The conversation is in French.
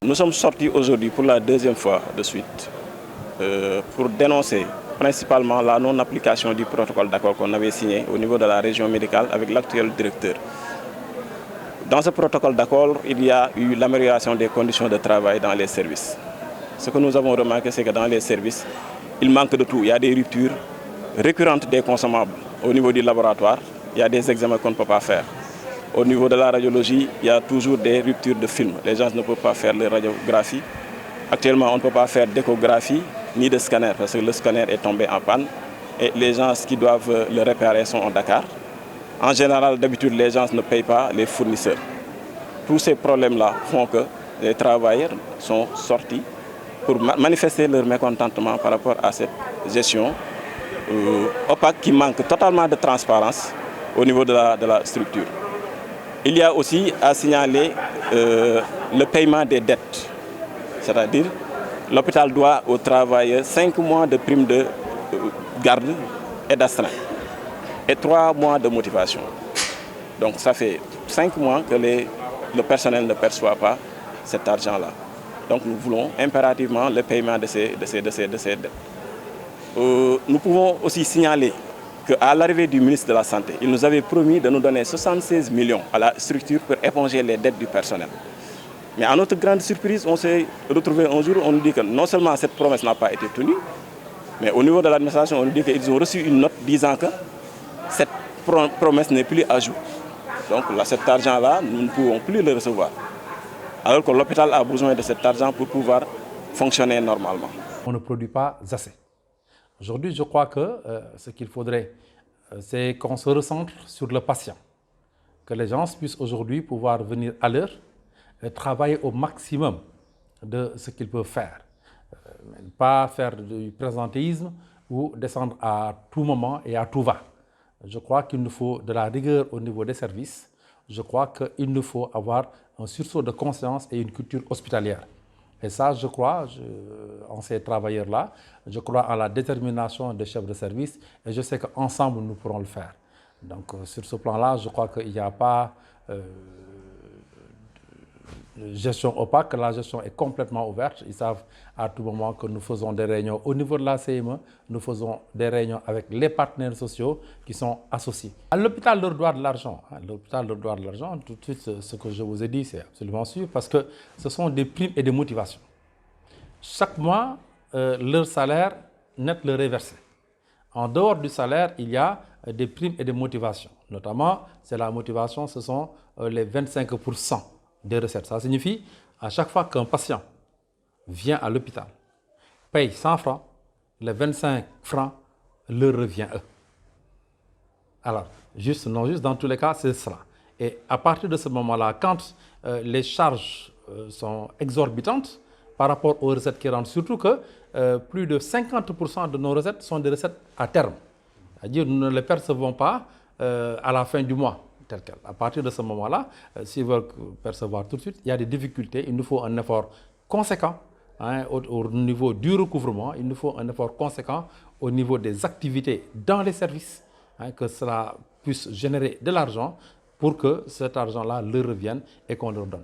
Nous sommes sortis aujourd'hui pour la deuxième fois de suite pour dénoncer principalement la non-application du protocole d'accord qu'on avait signé au niveau de la région médicale avec l'actuel directeur. Dans ce protocole d'accord, il y a eu l'amélioration des conditions de travail dans les services. Ce que nous avons remarqué, c'est que dans les services, il manque de tout. Il y a des ruptures récurrentes des consommables. Au niveau du laboratoire, il y a des examens qu'on ne peut pas faire. Au niveau de la radiologie, il y a toujours des ruptures de film. Les gens ne peuvent pas faire de radiographie. Actuellement, on ne peut pas faire d'échographie ni de scanner parce que le scanner est tombé en panne et les gens qui doivent le réparer sont à Dakar. En général, d'habitude, les gens ne payent pas les fournisseurs. Tous ces problèmes-là font que les travailleurs sont sortis pour manifester leur mécontentement par rapport à cette gestion opaque qui manque totalement de transparence au niveau de la structure. Il y a aussi à signaler le paiement des dettes. C'est-à-dire, l'hôpital doit aux travailleurs 5 mois de prime de garde et d'astreinte et 3 mois de motivation. Donc ça fait 5 mois que le personnel ne perçoit pas cet argent-là. Donc nous voulons impérativement le paiement de ces dettes. Nous pouvons aussi signaler qu'à l'arrivée du ministre de la Santé, il nous avait promis de nous donner 76 millions à la structure pour éponger les dettes du personnel. Mais à notre grande surprise, on s'est retrouvé un jour, on nous dit que non seulement cette promesse n'a pas été tenue, mais au niveau de l'administration, on nous dit qu'ils ont reçu une note disant que cette promesse n'est plus à jour. Donc là, cet argent-là, nous ne pouvons plus le recevoir. Alors que l'hôpital a besoin de cet argent pour pouvoir fonctionner normalement. On ne produit pas assez. Aujourd'hui, je crois que ce qu'il faudrait, c'est qu'on se recentre sur le patient. Que les gens puissent aujourd'hui pouvoir venir à l'heure et travailler au maximum de ce qu'ils peuvent faire. Pas faire du présentéisme ou descendre à tout moment et à tout va. Je crois qu'il nous faut de la rigueur au niveau des services. Je crois qu'il nous faut avoir un sursaut de conscience et une culture hospitalière. Et ça, je crois en ces travailleurs-là, je crois en la détermination des chefs de service et je sais qu'ensemble, nous pourrons le faire. Donc, sur ce plan-là, je crois qu'il n'y a pas de gestion opaque, la gestion est complètement ouverte. Ils savent à tout moment que nous faisons des réunions au niveau de la CME, nous faisons des réunions avec les partenaires sociaux qui sont associés. L'hôpital leur doit de l'argent. L'hôpital leur doit de l'argent. Tout de suite, ce que je vous ai dit, c'est absolument sûr parce que ce sont des primes et des motivations. Chaque mois, leur salaire net leur est versé. En dehors du salaire, il y a des primes et des motivations. Notamment, c'est la motivation, ce sont les 25% des recettes. Ça signifie, à chaque fois qu'un patient vient à l'hôpital, paye 100 francs, les 25 francs leur revient eux. Alors, non juste dans tous les cas, c'est cela. Et à partir de ce moment-là, quand les charges sont exorbitantes par rapport aux recettes qui rentrent, surtout que plus de 50% de nos recettes sont des recettes à terme. C'est-à-dire nous ne les percevons pas à la fin du mois. Tel quel. À partir de ce moment-là, s'ils veulent percevoir tout de suite, il y a des difficultés. Il nous faut un effort conséquent au niveau du recouvrement. Il nous faut un effort conséquent au niveau des activités dans les services, que cela puisse générer de l'argent pour que cet argent-là leur revienne et qu'on leur donne.